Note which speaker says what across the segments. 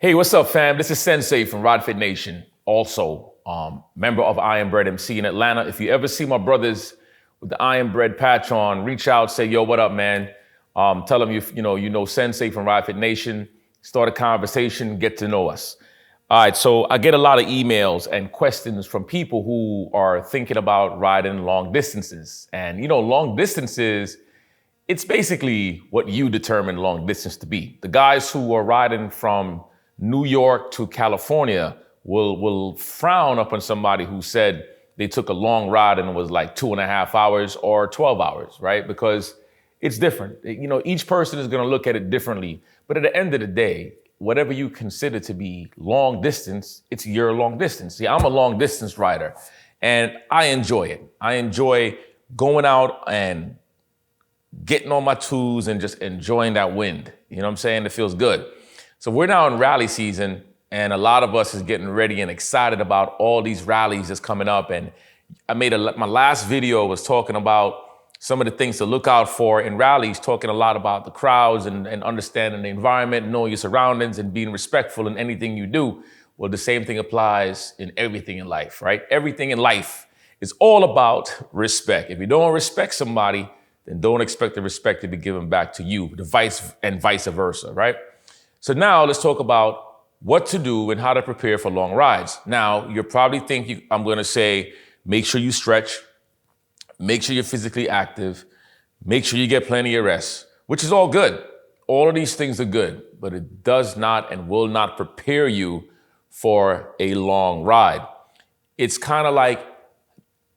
Speaker 1: Hey, what's up, fam? This is Sensei from Rodfit Nation, also member of Iron Bread MC in Atlanta. If you ever see my brothers with the Iron Bread patch on, reach out, say, yo, what up, man? Tell them you know Sensei from Rodfit Nation. Start a conversation, get to know us. All right, so I get a lot of emails and questions from people who are thinking about riding long distances. And, long distances, it's basically what you determine long distance to be. The guys who are riding from New York to California will frown upon somebody who said they took a long ride and it was like 2.5 hours or 12 hours, right? Because it's different. Each person is going to look at it differently. But at the end of the day, whatever you consider to be long distance, it's your long distance. See, I'm a long distance rider and I enjoy it. I enjoy going out and getting on my tools and just enjoying that wind. You know what I'm saying? It feels good. So we're now in rally season and a lot of us is getting ready and excited about all these rallies that's coming up. And I made my last video was talking about some of the things to look out for in rallies, talking a lot about the crowds and understanding the environment, knowing your surroundings and being respectful in anything you do. Well, the same thing applies in everything in life, right? Everything in life is all about respect. If you don't respect somebody, then don't expect the respect to be given back to you, vice versa, right? So now let's talk about what to do and how to prepare for long rides. Now, you're probably thinking I'm going to say, make sure you stretch, make sure you're physically active, make sure you get plenty of rest, which is all good. All of these things are good, but it does not and will not prepare you for a long ride. It's kind of like,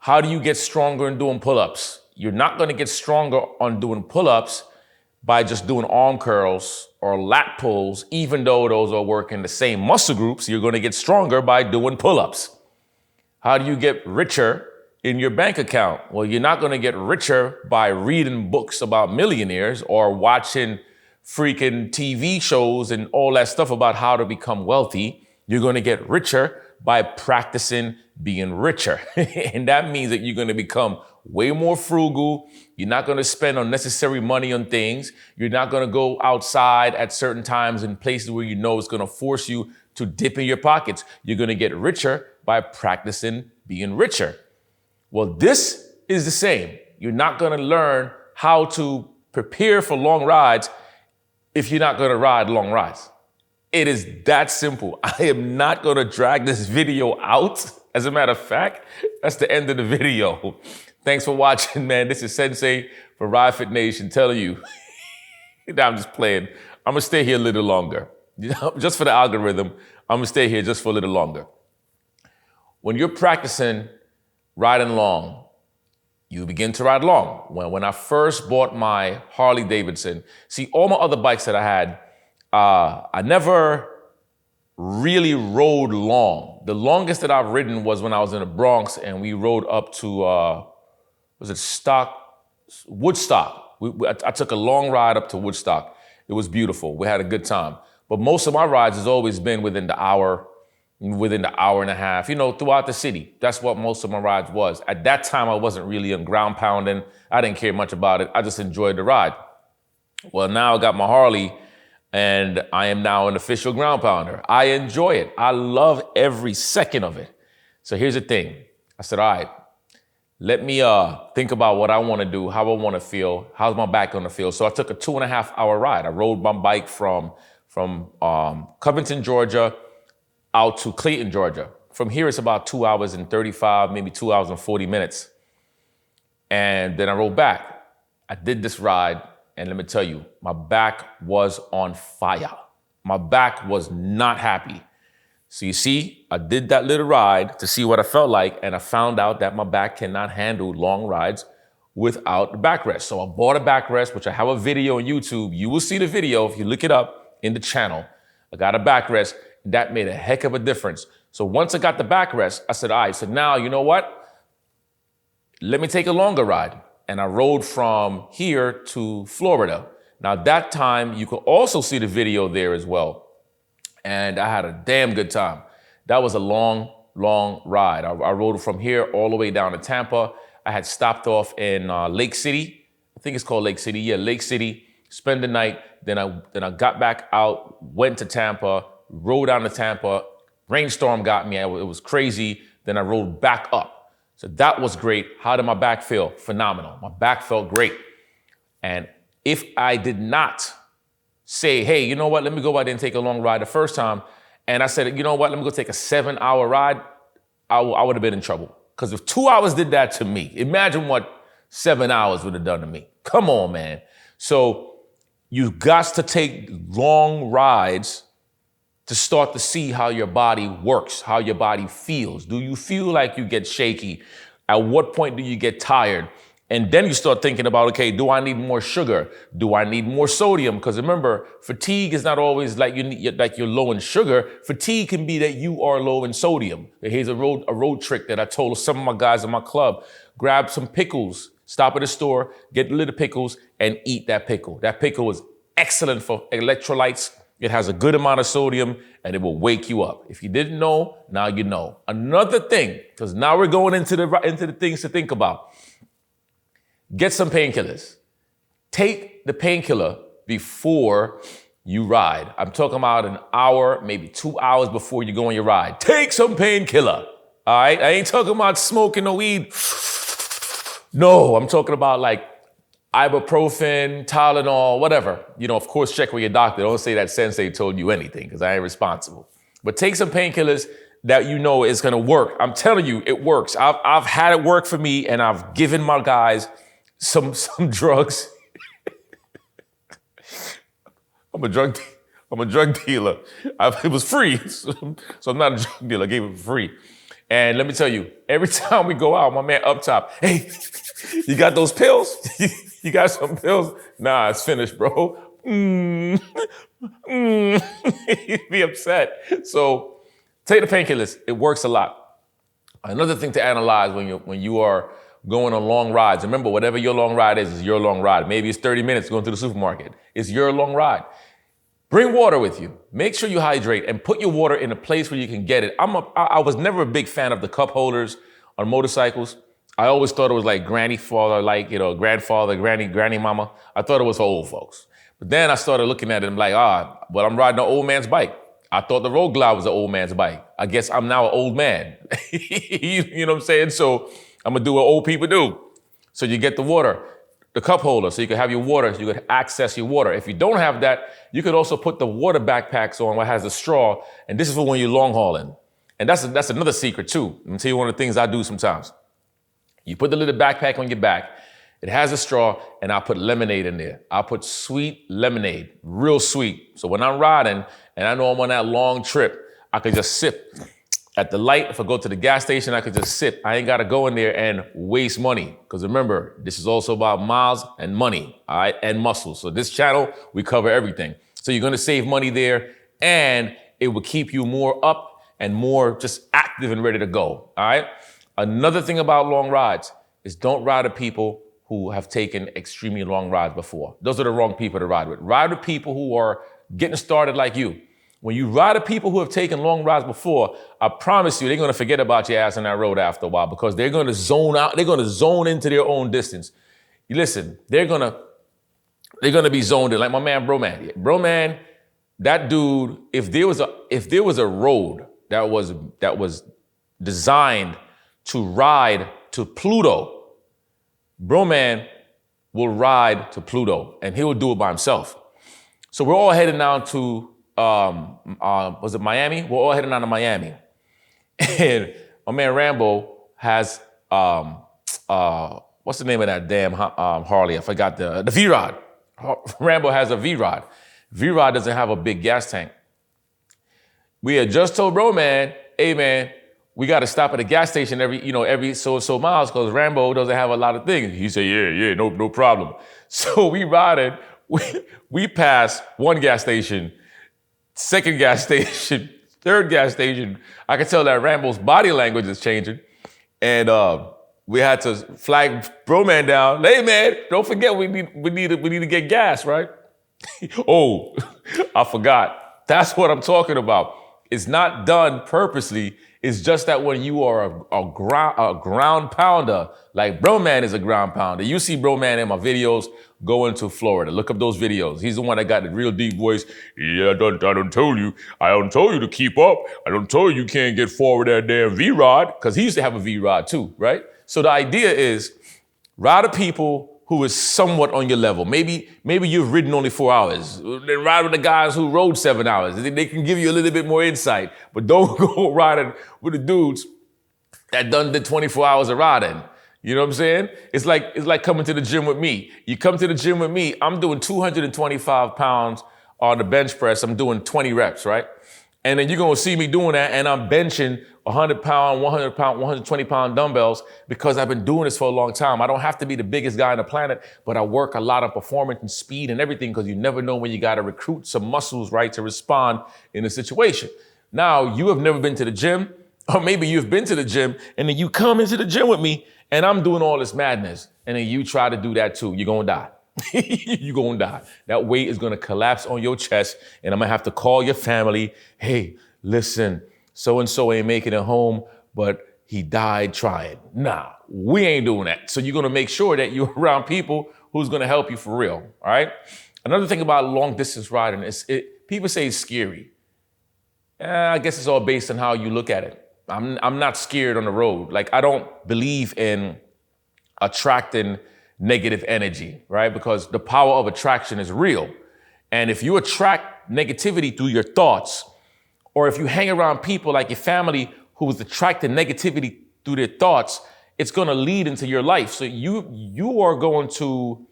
Speaker 1: how do you get stronger in doing pull-ups? You're not going to get stronger on doing pull-ups by just doing arm curls or lat pulls, even though those are working the same muscle groups. You're going to get stronger by doing pull-ups. How do you get richer in your bank account? Well, you're not going to get richer by reading books about millionaires or watching freaking TV shows and all that stuff about how to become wealthy. You're going to get richer by practicing being richer. And that means that you're going to become way more frugal. You're not going to spend unnecessary money on things. You're not going to go outside at certain times in places where you know it's going to force you to dip in your pockets. You're going to get richer by practicing being richer. Well, this is the same. You're not going to learn how to prepare for long rides if you're not going to ride long rides. It is that simple. I am not going to drag this video out. As a matter of fact, that's the end of the video. Thanks for watching, man. This is Sensei from Rodfit Nation telling you. I'm just playing. I'm going to stay here a little longer. Just for the algorithm, I'm going to stay here just for a little longer. When you're practicing riding long, you begin to ride long. When I first bought my Harley Davidson, see, all my other bikes that I had, I never really rode long. The longest that I've ridden was when I was in the Bronx and we rode up to, Woodstock. I took a long ride up to Woodstock. It was beautiful. We had a good time. But most of my rides has always been within the hour and a half, throughout the city. That's what most of my rides was. At that time, I wasn't really on ground pounding. I didn't care much about it. I just enjoyed the ride. Well, now I got my Harley and I am now an official ground pounder. I enjoy it. I love every second of it. So here's the thing. I said, all right, let me think about what I want to do, how I want to feel, how's my back going to feel. So I took a 2.5-hour ride. I rode my bike from Covington, Georgia, out to Clayton, Georgia. From here, it's about 2 hours and 35, maybe 2 hours and 40 minutes. And then I rode back. I did this ride, and let me tell you, my back was on fire. My back was not happy. So you see, I did that little ride to see what I felt like, and I found out that my back cannot handle long rides without the backrest. So I bought a backrest, which I have a video on YouTube. You will see the video if you look it up in the channel. I got a backrest. That made a heck of a difference. So once I got the backrest, I said, all right, so now, you know what? Let me take a longer ride. And I rode from here to Florida. Now that time, you could also see the video there as well. And I had a damn good time. That was a long, long ride. I rode from here all the way down to Tampa. I had stopped off in Lake City. I think it's called Lake City. Yeah, Lake City. Spend the night. Then I got back out, went to Tampa, rode down to Tampa. Rainstorm got me. It was crazy. Then I rode back up. So that was great. How did my back feel? Phenomenal. My back felt great. And if I did not say, hey, you know what? Let me go out there and take a long ride the first time. And I said, you know what? Let me go take a 7-hour ride. I would have been in trouble. Because if 2 hours did that to me, imagine what 7 hours would have done to me. Come on, man. So you've got to take long rides to start to see how your body works, how your body feels. Do you feel like you get shaky? At what point do you get tired? And then you start thinking about, okay, do I need more sugar? Do I need more sodium? Because remember, fatigue is not always like you're low in sugar. Fatigue can be that you are low in sodium. Here's a road trick that I told some of my guys in my club. Grab some pickles, stop at a store, get a little pickles, and eat that pickle. That pickle is excellent for electrolytes. It has a good amount of sodium, and it will wake you up. If you didn't know, now you know. Another thing, because now we're going into the things to think about. Get some painkillers. Take the painkiller before you ride. I'm talking about an hour, maybe 2 hours before you go on your ride. Take some painkiller. All right? I ain't talking about smoking no weed. No, I'm talking about like ibuprofen, Tylenol, whatever. You know, of course, check with your doctor. Don't say that sensei told you anything, because I ain't responsible. But take some painkillers that you know is gonna work. I'm telling you, it works. I've had it work for me, and I've given my guys some drugs. I'm a drug dealer. It was free, so I'm not a drug dealer. I gave it for free. And let me tell you, every time we go out, my man up top, hey, you got those pills? You got some pills? Nah, it's finished, bro. He'd be upset. So take the painkillers. It works a lot. Another thing to analyze when you are going on long rides. Remember, whatever your long ride is your long ride. Maybe it's 30 minutes going to the supermarket. It's your long ride. Bring water with you. Make sure you hydrate and put your water in a place where you can get it. I was never a big fan of the cup holders on motorcycles. I always thought it was like grandfather, granny mama. I thought it was for old folks. But then I started looking at it and I'm like, well, I'm riding an old man's bike. I thought the Road Glide was an old man's bike. I guess I'm now an old man. You know what I'm saying? So I'm gonna do what old people do. So you get the water, the cup holder, so you can have your water, so you can access your water. If you don't have that, you could also put the water backpacks on what has a straw, and this is for when you're long hauling. And that's another secret too. I'm gonna tell you one of the things I do sometimes. You put the little backpack on your back, it has a straw, and I'll put lemonade in there. I'll put sweet lemonade, real sweet. So when I'm riding, and I know I'm on that long trip, I could just sip. At the light, if I go to the gas station, I could just sip. I ain't gotta go in there and waste money. Because remember, this is also about miles and money, all right, and muscle. So this channel, we cover everything. So you're gonna save money there, and it will keep you more up and more just active and ready to go, all right? Another thing about long rides is don't ride with people who have taken extremely long rides before. Those are the wrong people to ride with. Ride with people who are getting started like you. When you ride with people who have taken long rides before, I promise you, they're gonna forget about your ass on that road after a while, because they're gonna zone out, they're gonna zone into their own distance. You listen, they're gonna be zoned in, like my man Bro Man. Bro Man, that dude, if there was a road that was designed to ride to Pluto, Bro Man will ride to Pluto, and he will do it by himself. So we're all heading down to was it Miami? We're all heading down to Miami. And my man Rambo has, what's the name of that damn Harley? I forgot the V-Rod. Rambo has a V-Rod. V-Rod doesn't have a big gas tank. We had just told Bro Man, hey man, we got to stop at a gas station every so miles, because Rambo doesn't have a lot of things. He said, yeah, no problem. So we riding, we passed one gas station, second gas station, third gas station. I could tell that Rambo's body language is changing. And we had to flag Bro Man down. Hey man, don't forget we need to get gas, right? Oh, I forgot. That's what I'm talking about. It's not done purposely. It's just that when you are a ground pounder, like Bro Man is a ground pounder. You see Bro Man in my videos going to Florida. Look up those videos. He's the one that got the real deep voice. Yeah, I don't tell you. I don't tell you to keep up. I don't tell you can't get forward that damn V-Rod. Because he used to have a V-Rod too, right? So the idea is ride with people who is somewhat on your level. Maybe you've ridden only 4 hours. Then ride with the guys who rode 7 hours. They can give you a little bit more insight. But don't go riding with the dudes that done the 24 hours of riding. You know what I'm saying? It's like coming to the gym with me. You come to the gym with me, I'm doing 225 pounds on the bench press. I'm doing 20 reps, right? And then you're going to see me doing that, and I'm benching 100 pound, 100 pound, 120 pound dumbbells because I've been doing this for a long time. I don't have to be the biggest guy on the planet, but I work a lot on performance and speed and everything because you never know when you got to recruit some muscles, right, to respond in a situation. Now, you have never been to the gym, or maybe you've been to the gym, and then you come into the gym with me, and I'm doing all this madness, and then you try to do that too. You're going to die. You're going to die. That weight is going to collapse on your chest, and I'm going to have to call your family. Hey, listen, so-and-so ain't making it home, but he died trying. Nah, we ain't doing that. So you're going to make sure that you're around people who's going to help you for real, all right? Another thing about long distance riding is people say it's scary. I guess it's all based on how you look at it. I'm not scared on the road. Like, I don't believe in attracting negative energy, right? Because the power of attraction is real. And if you attract negativity through your thoughts, or if you hang around people like your family who is attracting negativity through their thoughts, it's going to lead into your life. So you are going to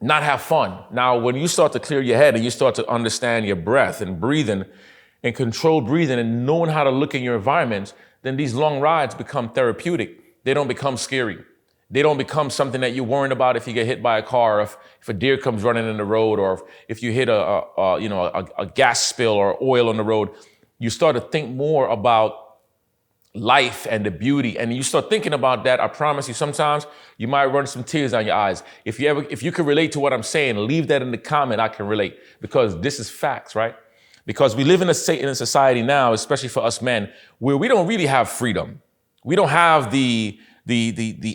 Speaker 1: not have fun. Now, when you start to clear your head and you start to understand your breath and breathing and controlled breathing and knowing how to look in your environments, then these long rides become therapeutic. They don't become scary. They don't become something that you're worrying about if you get hit by a car, or if a deer comes running in the road, or if you hit a gas spill or oil on the road. You start to think more about life and the beauty, and you start thinking about that. I promise you, sometimes you might run some tears down your eyes. If you can relate to what I'm saying, leave that in the comment. I can relate, because this is facts, right? Because we live in a society now, especially for us men, where we don't really have freedom. We don't have the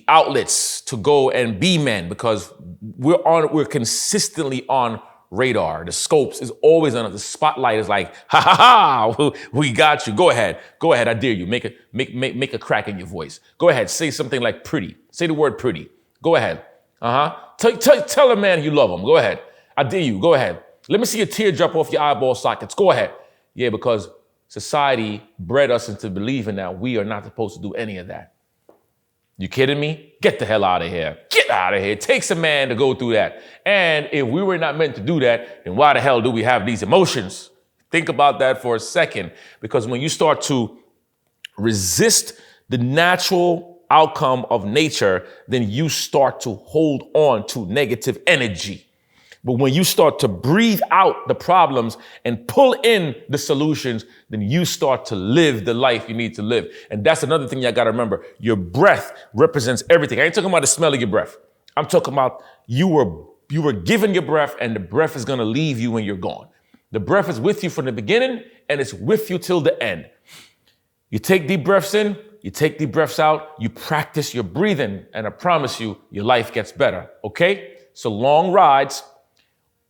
Speaker 1: outlets to go and be men, because we're consistently on radar. The scopes is always on. The spotlight is like, ha ha ha, we got you. Go ahead, I dare you. Make a crack in your voice. Go ahead, say something like pretty. Say the word pretty. Go ahead. Tell a man you love him. Go ahead. I dare you. Go ahead. Let me see a tear drop off your eyeball sockets. Go ahead. Yeah, because society bred us into believing that we are not supposed to do any of that. You kidding me? Get the hell out of here. Get out of here. It takes a man to go through that. And if we were not meant to do that, then why the hell do we have these emotions? Think about that for a second, because when you start to resist the natural outcome of nature, then you start to hold on to negative energy. But when you start to breathe out the problems and pull in the solutions, then you start to live the life you need to live. And that's another thing you got to remember. Your breath represents everything. I ain't talking about the smell of your breath. I'm talking about you were given your breath, and the breath is going to leave you when you're gone. The breath is with you from the beginning, and it's with you till the end. You take deep breaths in, you take deep breaths out, you practice your breathing, and I promise you, your life gets better, okay? So long rides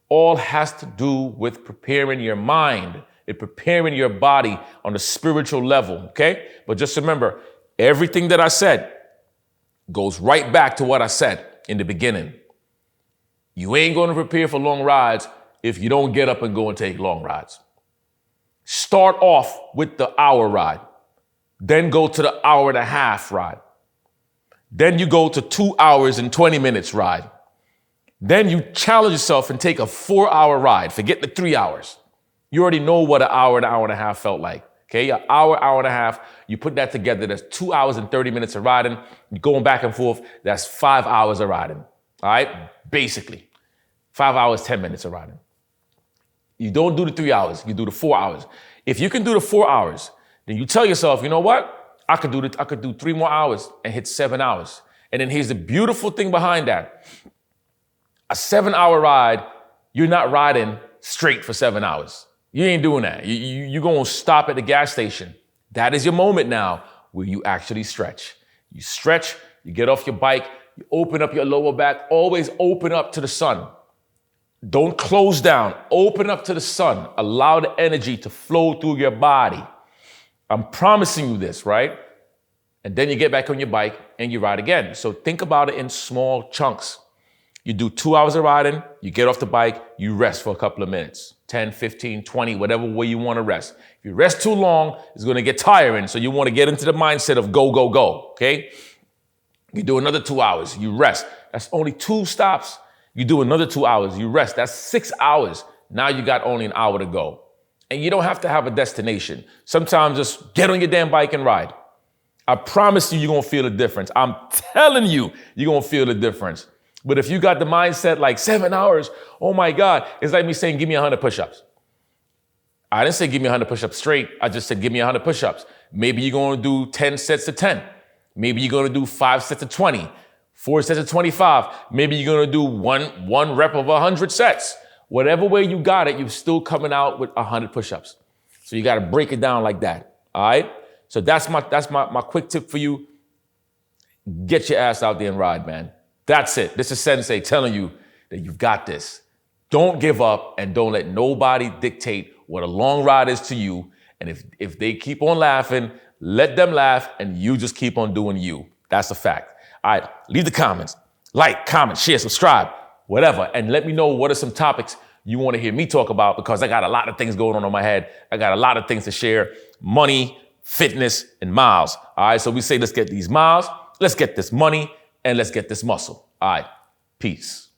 Speaker 1: all has to do with preparing your mind and preparing your body on a spiritual level, okay? But just remember, everything that I said goes right back to what I said in the beginning. You ain't going to prepare for long rides if you don't get up and go and take long rides. Start off with the hour ride, then go to the hour and a half ride. Then you go to 2 hours and 20 minutes ride. Then you challenge yourself and take a 4-hour ride. Forget the 3 hours. You already know what an hour and a half felt like. Okay, an hour and a half, you put that together, that's 2 hours and 30 minutes of riding. You're going back and forth, that's 5 hours of riding. All right, basically. 5 hours, 10 minutes of riding. You don't do the 3 hours, you do the 4 hours. If you can do the 4 hours, then you tell yourself, you know what? I could do 3 more hours and hit 7 hours. And then here's the beautiful thing behind that. A 7-hour ride, you're not riding straight for 7 hours. You ain't doing that. You're going to stop at the gas station, That is your moment now where you actually stretch. You stretch, you get off your bike, you open up your lower back, always open up to the sun. Don't close down, open up to the sun. Allow the energy to flow through your body. I'm promising you this, right? And then you get back on your bike and you ride again. So think about it in small chunks. You do 2 hours of riding, you get off the bike, you rest for a couple of minutes, 10, 15, 20, whatever way you want to rest. If you rest too long, it's going to get tiring. So you want to get into the mindset of go, go, go, okay? You do another 2 hours, you rest. That's only 2 stops. You do another 2 hours, you rest. That's 6 hours. Now you got only an hour to go. And you don't have to have a destination. Sometimes just get on your damn bike and ride. I promise you, you're going to feel a difference. I'm telling you, you're going to feel the difference. But if you got the mindset like 7 hours, oh my God, it's like me saying, give me 100 push-ups. I didn't say give me 100 push-ups straight. I just said, give me 100 push-ups. Maybe you're going to do 10 sets of 10. Maybe you're going to do 5 sets of 20, 4 sets of 25. Maybe you're going to do one rep of 100 sets. Whatever way you got it, you're still coming out with 100 push-ups. So you got to break it down like that. All right. So that's my quick tip for you. Get your ass out there and ride, man. That's it. This is Sensei telling you that you've got this. Don't give up and don't let nobody dictate what a long ride is to you. And if they keep on laughing, let them laugh and you just keep on doing you. That's a fact. All right, leave the comments. Like, comment, share, subscribe, whatever. And let me know what are some topics you want to hear me talk about, because I got a lot of things going on in my head. I got a lot of things to share. Money, fitness, and miles. All right, so we say let's get these miles, let's get this money, and let's get this muscle. All right, peace.